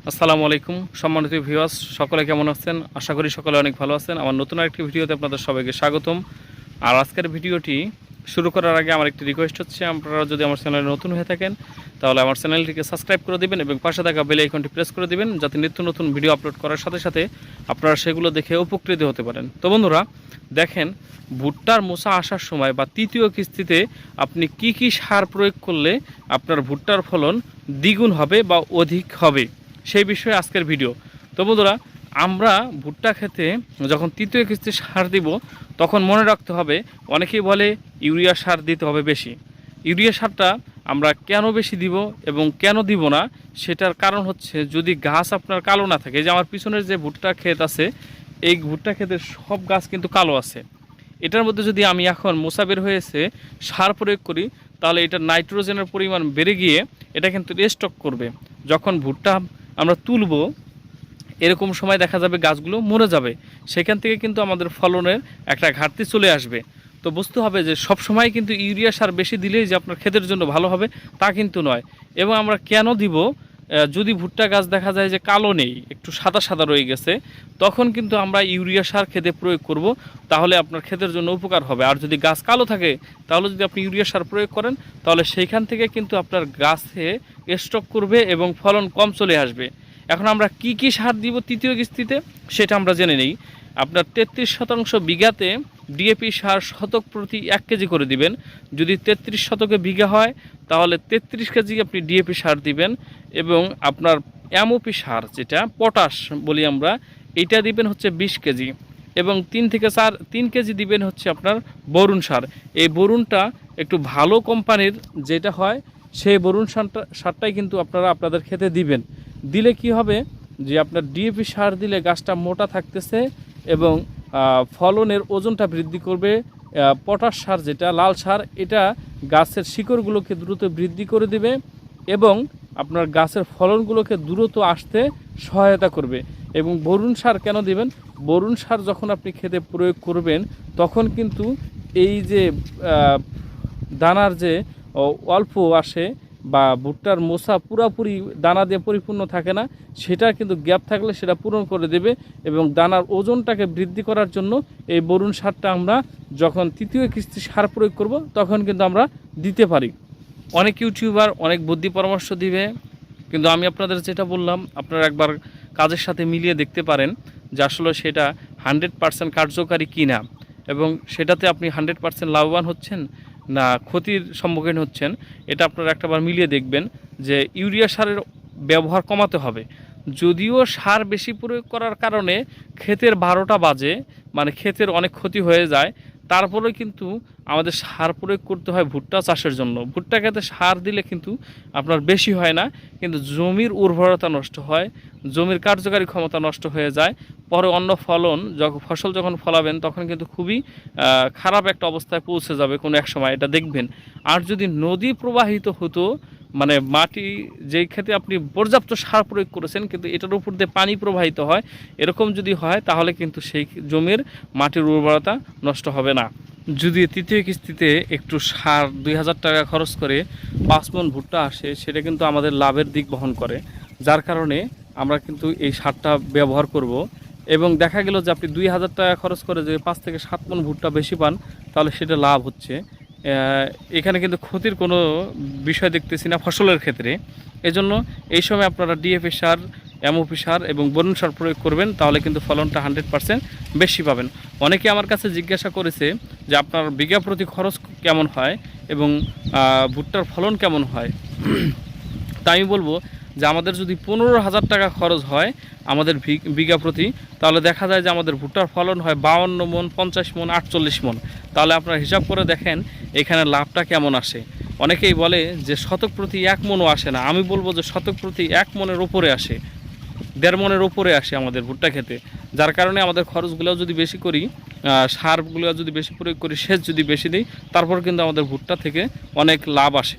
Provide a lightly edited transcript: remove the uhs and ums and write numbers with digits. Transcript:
আসসালামু আলাইকুম সম্মানিত ভিউয়ার্স, সকলে কেমন আছেন? আশা করি সকলে অনেক ভালো আছেন। আমার নতুন আরেকটি ভিডিওতে আপনাদের সবাইকে স্বাগতম। আর আজকের ভিডিওটি শুরু করার আগে আমার একটি রিকোয়েস্ট হচ্ছে, আপনারা যদি আমার চ্যানেলে নতুন হয়ে থাকেন তাহলে আমার চ্যানেলটিকে সাবস্ক্রাইব করে দিবেন এবং পাশে থাকা বেল আইকনটি প্রেস করে দিবেন, যাতে নিত্য নতুন ভিডিও আপলোড করার সাথে সাথে আপনারা সেগুলো দেখে উপকৃত হতে পারেন। তো বন্ধুরা দেখেন, ভুট্টার মোচা আসার সময় বা তৃতীয় কিস্তিতে আপনি কি কি সার প্রয়োগ করলে আপনার ভুট্টার ফলন দ্বিগুণ হবে বা অধিক হবে, সেই বিষয়ে আজকের ভিডিও। তো বন্ধুরা, আমরা ভুট্টা খেতে যখন তৃতীয় কিস্তি সার দিব তখন মনে রাখতে হবে, অনেকেই বলে ইউরিয়া সার দিতে হবে বেশি। ইউরিয়া সারটা আমরা কেন বেশি দিব এবং কেন দিব না, সেটার কারণ হচ্ছে, যদি গাছ আপনার কালো না থাকে, যে আমার পিছনের যে ভুট্টা ক্ষেত আছে, এই ভুট্টা ক্ষেতের সব গাছ কিন্তু কালো আছে। এটার মধ্যে যদি আমি এখন মোচা বের হয়েছে সার প্রয়োগ করি, তাহলে এটা নাইট্রোজেনের পরিমাণ বেড়ে গিয়ে এটা কিন্তু রেস্টক করবে। যখন ভুট্টা আমরা তুলব, এরকম সময় দেখা যাবে গাছগুলো মরে যাবে, সেখান থেকে কিন্তু আমাদের ফলনের একটা ঘাটতি চলে আসবে। তো বুঝতে হবে যে সব সময় কিন্তু ইউরিয়া সার বেশি দিলেই যে আপনার ক্ষেতের জন্য ভালো হবে তা কিন্তু নয়। এবং আমরা কেন দিব, যদি ভুট্টা গাছ দেখা যায় যে কালো নেই, একটু সাদা সাদা রয়ে গেছে, তখন কিন্তু আমরা ইউরিয়া সার ক্ষেতে প্রয়োগ করব, তাহলে আপনার ক্ষেতের জন্য উপকার হবে। আর যদি গাছ কালো থাকে, তাহলে যদি আপনি ইউরিয়া সার প্রয়োগ করেন, তাহলে সেইখান থেকে কিন্তু আপনার গাছে স্টক করবে এবং ফলন কম চলে আসবে। এখন আমরা কি কি সার দিব তৃতীয় কিস্তিতে, সেটা আমরা জেনে নেই। আপনার 33% বিঘাতে ডিএপি সার শতক প্রতি 1 কেজি করে দিবেন। যদি 33 শতকে বিঘা হয়, তাহলে 33 কেজি আপনি ডিএপি সার দিবেন। এবং আপনার এমওপি সার, যেটা পটাশ বলি আমরা, এটা দিবেন হচ্ছে 20 কেজি। এবং 3 কেজি দিবেন হচ্ছে আপনার বরুণ সার। এই বরুণটা একটু ভালো কোম্পানির যেটা হয়, সেই বরুণ সারটাই কিন্তু আপনারা আপনাদের খেতে দিবেন। দিলে কি হবে, যে আপনার ডিএপি সার দিলে গাছটা মোটা থাকতেছে এবং ফলনের ওজনটা বৃদ্ধি করবে। পটাশ সার, যেটা লাল সার, এটা গাছের শিকড়গুলোকে দ্রুত বৃদ্ধি করে দেবে এবং আপনার গাছের ফলনগুলোকে দ্রুত আসতে সহায়তা করবে। এবং বরুণ সার কেন দিবেন, বরুণ সার যখন আপনি খেতে প্রয়োগ করবেন, তখন কিন্তু এই যে দানার যে অল্প আসে বা ভুট্টার মোচা পুরাপুরি দানা দিয়ে পরিপূর্ণ থাকে না, সেটা কিন্তু গ্যাপ থাকলে সেটা পূরণ করে দেবে। এবং দানার ওজনটাকে বৃদ্ধি করার জন্য এই বরুণ সারটা আমরা যখন তৃতীয় কিস্তি সার প্রয়োগ করব, তখন কিন্তু আমরা দিতে পারি। অনেক ইউটিউবার অনেক বুদ্ধি পরামর্শ দিবে, কিন্তু আমি আপনাদের যেটা বললাম, আপনারা একবার কাজের সাথে মিলিয়ে দেখতে পারেন যে আসলে সেটা 100% কার্যকারী কি না, এবং সেটাতে আপনি 100% লাভবান হচ্ছেন না ক্ষতির সম্মুখীন হচ্ছেন। এটা আপনারা একটাবার মিলিয়ে দেখবেন যে ইউরিয়া সারের ব্যবহার কমাতে হবে। যদিও সার বেশি প্রয়োগ করার কারণে ক্ষেতের 12টা বাজে, মানে ক্ষেতের অনেক ক্ষতি হয়ে যায়, তারপরে কিন্তু আমাদের সার প্রয়োগ করতে হয় ভুট্টা চাষের জন্য। ভুট্টা খেতে সার দিলে কিন্তু আপনার বেশি হয় না, কিন্তু জমির উর্বরতা নষ্ট হয়, জমির কার্যকারী ক্ষমতা নষ্ট হয়ে যায়। পরে অন্য ফসল যখন ফলাবেন, তখন কিন্তু খুবই খারাপ একটা অবস্থায় পৌঁছে যাবে কোনো এক সময়, এটা দেখবেন। আর যদি নদী প্রবাহিত হতো, মানে মাটি যেই ক্ষেত্রে আপনি পর্যাপ্ত সার প্রয়োগ করেছেন কিন্তু এটার উপর দিয়ে পানি প্রবাহিত হয়, এরকম যদি হয়, তাহলে কিন্তু সেই জমির মাটির উর্বরতা নষ্ট হবে না। যদি তৃতীয় কিস্তিতে একটু সার 2000 টাকা খরচ করে 5 মণ ভুট্টা আসে, সেটা কিন্তু আমাদের লাভের দিক বহন করে, যার কারণে আমরা কিন্তু এই সারটা ব্যবহার করব। এবং দেখা গেল যে আপনি 2000 টাকা খরচ করে যে 5 থেকে 7 মণ ভুট্টা বেশি পান, তাহলে সেটা লাভ হচ্ছে। এখানে কিন্তু ক্ষতির কোনো বিষয় দেখতেছি না ফসলের ক্ষেত্রে। এজন্য এই সময় আপনারা ডিএপি সার, এমওপি সার এবং বরুণ সার প্রয়োগ করবেন, তাহলে কিন্তু ফলনটা 100% বেশি পাবেন। অনেকে আমার কাছে জিজ্ঞাসা করেছে যে আপনার বিঘা প্রতি খরচ কেমন হয় এবং ভুট্টার ফলন কেমন হয়। তাই আমি বলবো যে আমাদের যদি 15,000 টাকা খরচ হয় আমাদের বিঘা প্রতি, তাহলে দেখা যায় যে আমাদের ভুট্টার ফলন হয় 52 মণ, 50 মণ, 48 মণ। তাহলে আপনারা হিসাব করে দেখেন এখানে লাভটা কেমন আসে। অনেকেই বলে যে শতক প্রতি 1 মণও আসে না, আমি বলবো যে শতক প্রতি 1 মণের ওপরে আসে, 1.5 মণের ওপরে আসে আমাদের ভুট্টা খেতে। যার কারণে আমাদের খরচগুলো যদি বেশি করি, সারগুলো যদি বেশি প্রয়োগ করি, সেচ যদি বেশি দিই, তারপর কিন্তু আমাদের ভুট্টা থেকে অনেক লাভ আসে।